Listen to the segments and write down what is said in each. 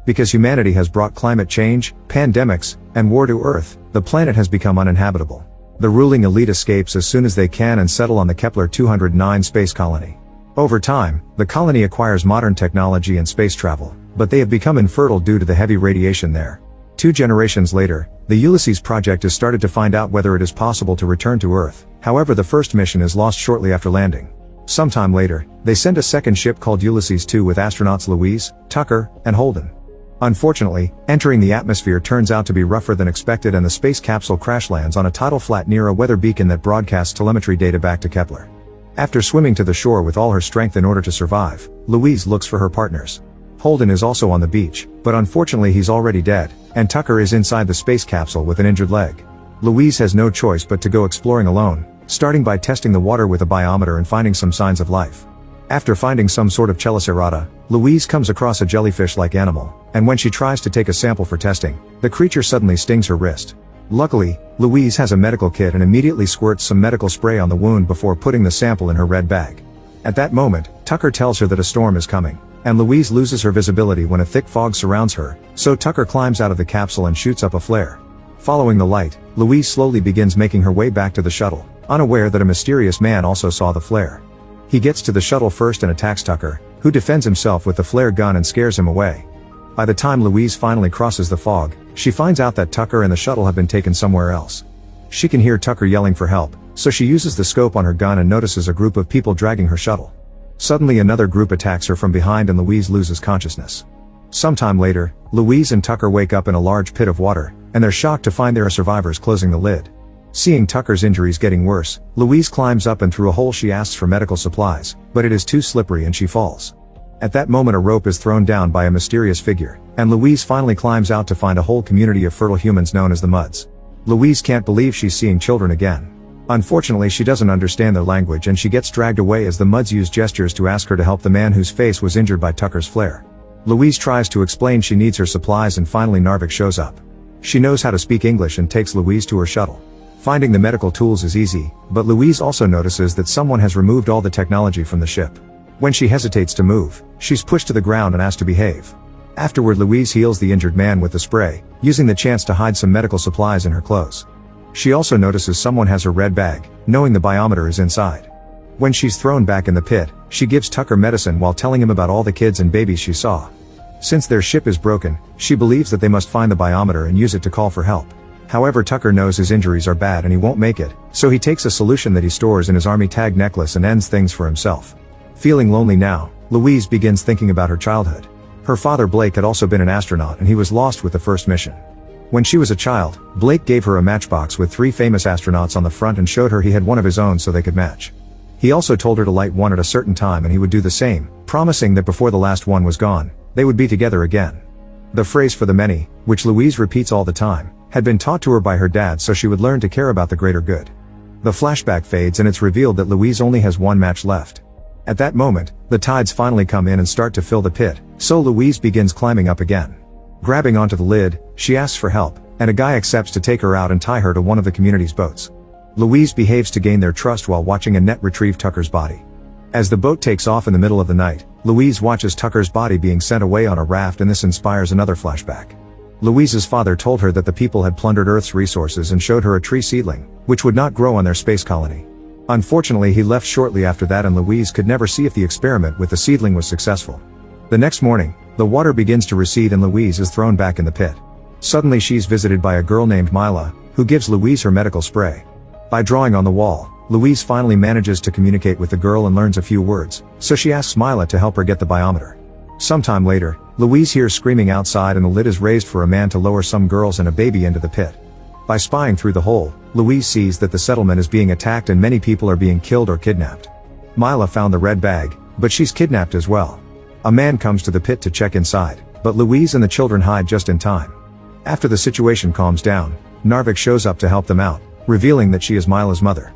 Because humanity has brought climate change, pandemics, and war to Earth, the planet has become uninhabitable. The ruling elite escapes as soon as they can and settle on the Kepler-209 space colony. Over time, the colony acquires modern technology and space travel, but they have become infertile due to the heavy radiation there. 2 generations later, the Ulysses project has started to find out whether it is possible to return to Earth. However, the first mission is lost shortly after landing. Sometime later, they send a second ship called Ulysses 2 with astronauts Louise, Tucker, and Holden. Unfortunately, entering the atmosphere turns out to be rougher than expected and the space capsule crash lands on a tidal flat near a weather beacon that broadcasts telemetry data back to Kepler. After swimming to the shore with all her strength in order to survive, Louise looks for her partners. Holden is also on the beach, but unfortunately he's already dead, and Tucker is inside the space capsule with an injured leg. Louise has no choice but to go exploring alone, starting by testing the water with a biometer and finding some signs of life. After finding some sort of chelicerata, Louise comes across a jellyfish-like animal, and when she tries to take a sample for testing, the creature suddenly stings her wrist. Luckily, Louise has a medical kit and immediately squirts some medical spray on the wound before putting the sample in her red bag. At that moment, Tucker tells her that a storm is coming, and Louise loses her visibility when a thick fog surrounds her, so Tucker climbs out of the capsule and shoots up a flare. Following the light, Louise slowly begins making her way back to the shuttle, unaware that a mysterious man also saw the flare. He gets to the shuttle first and attacks Tucker, who defends himself with the flare gun and scares him away. By the time Louise finally crosses the fog, she finds out that Tucker and the shuttle have been taken somewhere else. She can hear Tucker yelling for help, so she uses the scope on her gun and notices a group of people dragging her shuttle. Suddenly another group attacks her from behind and Louise loses consciousness. Sometime later, Louise and Tucker wake up in a large pit of water, and they're shocked to find there are survivors closing the lid. Seeing Tucker's injuries getting worse, Louise climbs up and through a hole she asks for medical supplies, but it is too slippery and she falls. At that moment a rope is thrown down by a mysterious figure, and Louise finally climbs out to find a whole community of fertile humans known as the Muds. Louise can't believe she's seeing children again. Unfortunately she doesn't understand their language and she gets dragged away as the Muds use gestures to ask her to help the man whose face was injured by Tucker's flare. Louise tries to explain she needs her supplies and finally Narvik shows up. She knows how to speak English and takes Louise to her shuttle. Finding the medical tools is easy, but Louise also notices that someone has removed all the technology from the ship. When she hesitates to move, she's pushed to the ground and asked to behave. Afterward Louise heals the injured man with the spray, using the chance to hide some medical supplies in her clothes. She also notices someone has her red bag, knowing the biometer is inside. When she's thrown back in the pit, she gives Tucker medicine while telling him about all the kids and babies she saw. Since their ship is broken, she believes that they must find the biometer and use it to call for help. However, Tucker knows his injuries are bad and he won't make it, so he takes a solution that he stores in his army tag necklace and ends things for himself. Feeling lonely now, Louise begins thinking about her childhood. Her father Blake had also been an astronaut and he was lost with the first mission. When she was a child, Blake gave her a matchbox with 3 famous astronauts on the front and showed her he had one of his own so they could match. He also told her to light one at a certain time and he would do the same, promising that before the last one was gone, they would be together again. The phrase "for the many," which Louise repeats all the time, had been taught to her by her dad so she would learn to care about the greater good. The flashback fades and it's revealed that Louise only has one match left. At that moment, the tides finally come in and start to fill the pit, so Louise begins climbing up again. Grabbing onto the lid, she asks for help, and a guy accepts to take her out and tie her to one of the community's boats. Louise behaves to gain their trust while watching a net retrieve Tucker's body. As the boat takes off in the middle of the night, Louise watches Tucker's body being sent away on a raft and this inspires another flashback. Louise's father told her that the people had plundered Earth's resources and showed her a tree seedling, which would not grow on their space colony. Unfortunately he left shortly after that and Louise could never see if the experiment with the seedling was successful. The next morning, the water begins to recede and Louise is thrown back in the pit. Suddenly she's visited by a girl named Mila, who gives Louise her medical spray. By drawing on the wall, Louise finally manages to communicate with the girl and learns a few words, so she asks Mila to help her get the biometer. Sometime later, Louise hears screaming outside and the lid is raised for a man to lower some girls and a baby into the pit. By spying through the hole, Louise sees that the settlement is being attacked and many people are being killed or kidnapped. Mila found the red bag, but she's kidnapped as well. A man comes to the pit to check inside, but Louise and the children hide just in time. After the situation calms down, Narvik shows up to help them out, revealing that she is Mila's mother.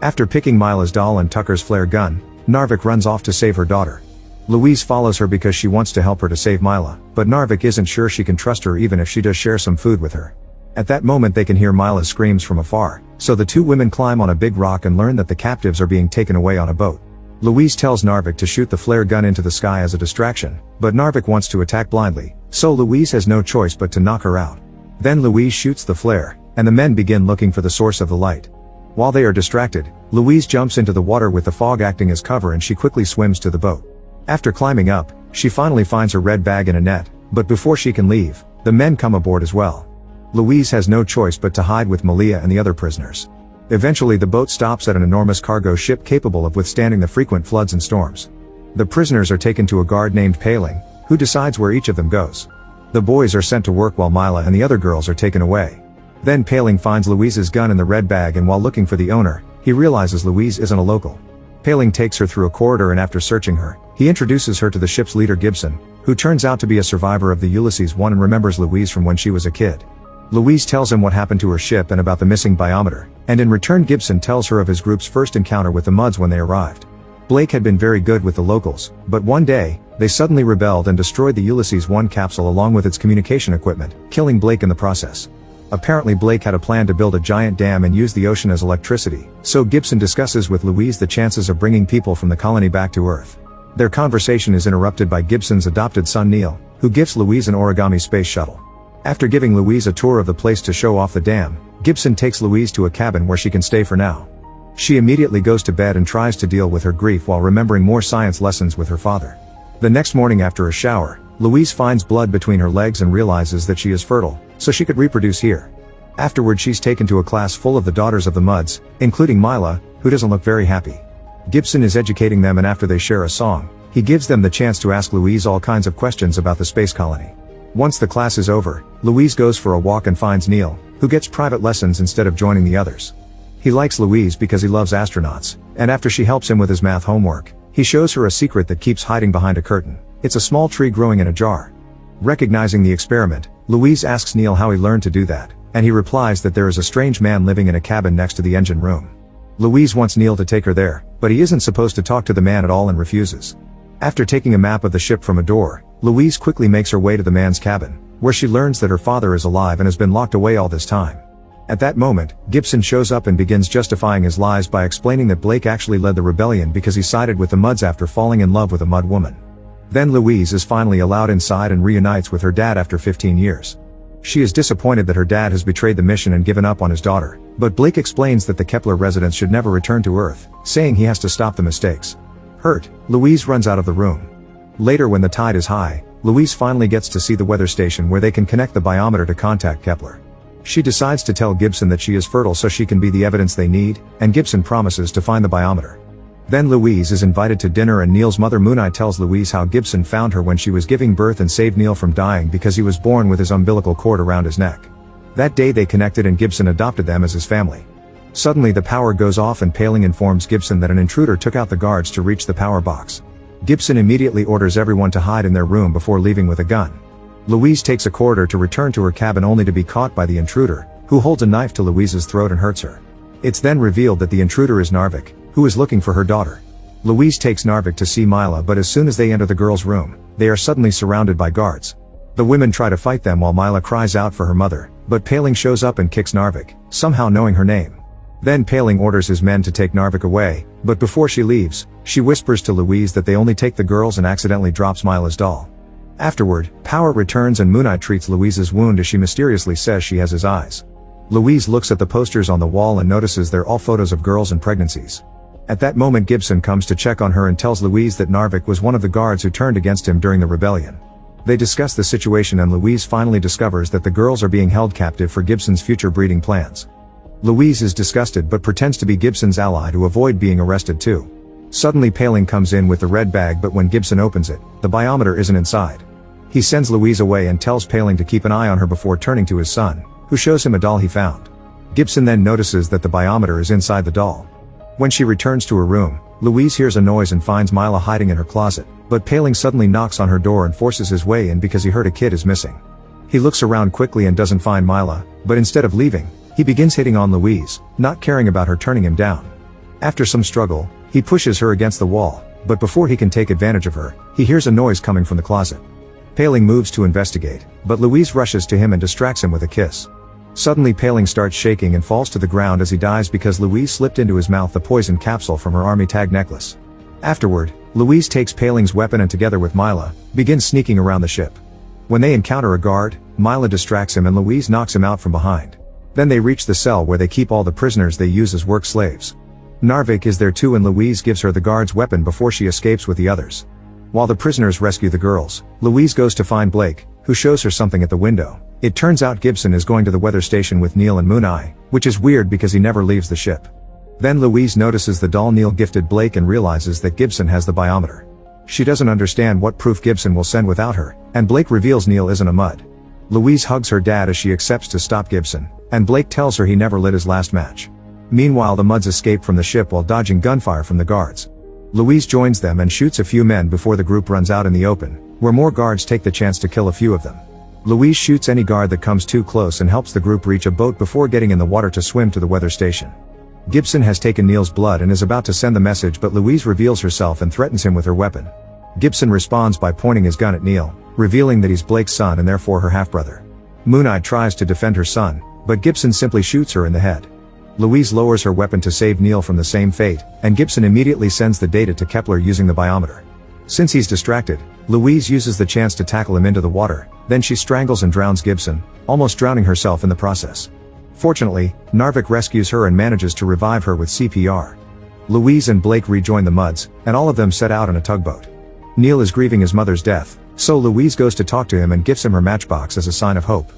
After picking Mila's doll and Tucker's flare gun, Narvik runs off to save her daughter. Louise follows her because she wants to help her to save Mila, but Narvik isn't sure she can trust her even if she does share some food with her. At that moment they can hear Mila's screams from afar, so the 2 women climb on a big rock and learn that the captives are being taken away on a boat. Louise tells Narvik to shoot the flare gun into the sky as a distraction, but Narvik wants to attack blindly, so Louise has no choice but to knock her out. Then Louise shoots the flare, and the men begin looking for the source of the light. While they are distracted, Louise jumps into the water with the fog acting as cover and she quickly swims to the boat. After climbing up, she finally finds her red bag in a net, but before she can leave, the men come aboard as well. Louise has no choice but to hide with Malia and the other prisoners. Eventually the boat stops at an enormous cargo ship capable of withstanding the frequent floods and storms. The prisoners are taken to a guard named Paling, who decides where each of them goes. The boys are sent to work while Mila and the other girls are taken away. Then Paling finds Louise's gun in the red bag, and while looking for the owner, he realizes Louise isn't a local. Paling takes her through a corridor, and after searching her, he introduces her to the ship's leader Gibson, who turns out to be a survivor of the Ulysses 1 and remembers Louise from when she was a kid. Louise tells him what happened to her ship and about the missing biometer, and in return Gibson tells her of his group's first encounter with the Muds when they arrived. Blake had been very good with the locals, but one day, they suddenly rebelled and destroyed the Ulysses 1 capsule along with its communication equipment, killing Blake in the process. Apparently Blake had a plan to build a giant dam and use the ocean as electricity, so Gibson discusses with Louise the chances of bringing people from the colony back to Earth. Their conversation is interrupted by Gibson's adopted son Neil, who gifts Louise an origami space shuttle. After giving Louise a tour of the place to show off the dam, Gibson takes Louise to a cabin where she can stay for now. She immediately goes to bed and tries to deal with her grief while remembering more science lessons with her father. The next morning after a shower, Louise finds blood between her legs and realizes that she is fertile, so she could reproduce here. Afterward she's taken to a class full of the daughters of the Muds, including Mila, who doesn't look very happy. Gibson is educating them, and after they share a song, he gives them the chance to ask Louise all kinds of questions about the space colony. Once the class is over, Louise goes for a walk and finds Neil, who gets private lessons instead of joining the others. He likes Louise because he loves astronauts, and after she helps him with his math homework, he shows her a secret that keeps hiding behind a curtain. It's a small tree growing in a jar. Recognizing the experiment, Louise asks Neil how he learned to do that, and he replies that there is a strange man living in a cabin next to the engine room. Louise wants Neil to take her there, but he isn't supposed to talk to the man at all and refuses. After taking a map of the ship from a door, Louise quickly makes her way to the man's cabin, where she learns that her father is alive and has been locked away all this time. At that moment, Gibson shows up and begins justifying his lies by explaining that Blake actually led the rebellion because he sided with the Muds after falling in love with a Mud woman. Then Louise is finally allowed inside and reunites with her dad after 15 years. She is disappointed that her dad has betrayed the mission and given up on his daughter, but Blake explains that the Kepler residents should never return to Earth, saying he has to stop the mistakes. Hurt, Louise runs out of the room. Later, when the tide is high, Louise finally gets to see the weather station where they can connect the biometer to contact Kepler. She decides to tell Gibson that she is fertile so she can be the evidence they need, and Gibson promises to find the biometer. Then Louise is invited to dinner, and Neil's mother Moonai tells Louise how Gibson found her when she was giving birth and saved Neil from dying because he was born with his umbilical cord around his neck. That day they connected and Gibson adopted them as his family. Suddenly the power goes off and Paling informs Gibson that an intruder took out the guards to reach the power box. Gibson immediately orders everyone to hide in their room before leaving with a gun. Louise takes a corridor to return to her cabin only to be caught by the intruder, who holds a knife to Louise's throat and hurts her. It's then revealed that the intruder is Narvik, who is looking for her daughter. Louise takes Narvik to see Mila, but as soon as they enter the girl's room, they are suddenly surrounded by guards. The women try to fight them while Mila cries out for her mother, but Paling shows up and kicks Narvik, somehow knowing her name. Then Paling orders his men to take Narvik away, but before she leaves, she whispers to Louise that they only take the girls and accidentally drops Mila's doll. Afterward, power returns and Moonai treats Louise's wound as she mysteriously says she has his eyes. Louise looks at the posters on the wall and notices they're all photos of girls and pregnancies. At that moment Gibson comes to check on her and tells Louise that Narvik was one of the guards who turned against him during the rebellion. They discuss the situation and Louise finally discovers that the girls are being held captive for Gibson's future breeding plans. Louise is disgusted but pretends to be Gibson's ally to avoid being arrested too. Suddenly Paling comes in with the red bag, but when Gibson opens it, the biometer isn't inside. He sends Louise away and tells Paling to keep an eye on her before turning to his son, who shows him a doll he found. Gibson then notices that the biometer is inside the doll. When she returns to her room, Louise hears a noise and finds Mila hiding in her closet, but Paling suddenly knocks on her door and forces his way in because he heard a kid is missing. He looks around quickly and doesn't find Mila, but instead of leaving, he begins hitting on Louise, not caring about her turning him down. After some struggle, he pushes her against the wall, but before he can take advantage of her, he hears a noise coming from the closet. Paling moves to investigate, but Louise rushes to him and distracts him with a kiss. Suddenly Paling starts shaking and falls to the ground as he dies because Louise slipped into his mouth the poison capsule from her army tag necklace. Afterward, Louise takes Paling's weapon and together with Mila, begins sneaking around the ship. When they encounter a guard, Mila distracts him and Louise knocks him out from behind. Then they reach the cell where they keep all the prisoners they use as work slaves. Narvik is there too and Louise gives her the guard's weapon before she escapes with the others. While the prisoners rescue the girls, Louise goes to find Blake, who shows her something at the window. It turns out Gibson is going to the weather station with Neil and Moon Eye, which is weird because he never leaves the ship. Then Louise notices the doll Neil gifted Blake and realizes that Gibson has the biometer. She doesn't understand what proof Gibson will send without her, and Blake reveals Neil isn't a mud. Louise hugs her dad as she accepts to stop Gibson, and Blake tells her he never lit his last match. Meanwhile, the muds escape from the ship while dodging gunfire from the guards. Louise joins them and shoots a few men before the group runs out in the open, where more guards take the chance to kill a few of them. Louise shoots any guard that comes too close and helps the group reach a boat before getting in the water to swim to the weather station. Gibson has taken Neil's blood and is about to send the message, but Louise reveals herself and threatens him with her weapon. Gibson responds by pointing his gun at Neil, revealing that he's Blake's son and therefore her half-brother. Moon Eye tries to defend her son, but Gibson simply shoots her in the head. Louise lowers her weapon to save Neil from the same fate, and Gibson immediately sends the data to Kepler using the biometer. Since he's distracted, Louise uses the chance to tackle him into the water, then she strangles and drowns Gibson, almost drowning herself in the process. Fortunately, Narvik rescues her and manages to revive her with CPR. Louise and Blake rejoin the muds, and all of them set out on a tugboat. Neil is grieving his mother's death, so Louise goes to talk to him and gives him her matchbox as a sign of hope.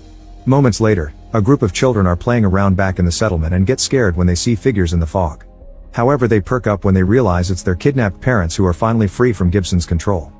Moments later, a group of children are playing around back in the settlement and get scared when they see figures in the fog. However, they perk up when they realize it's their kidnapped parents who are finally free from Gibson's control.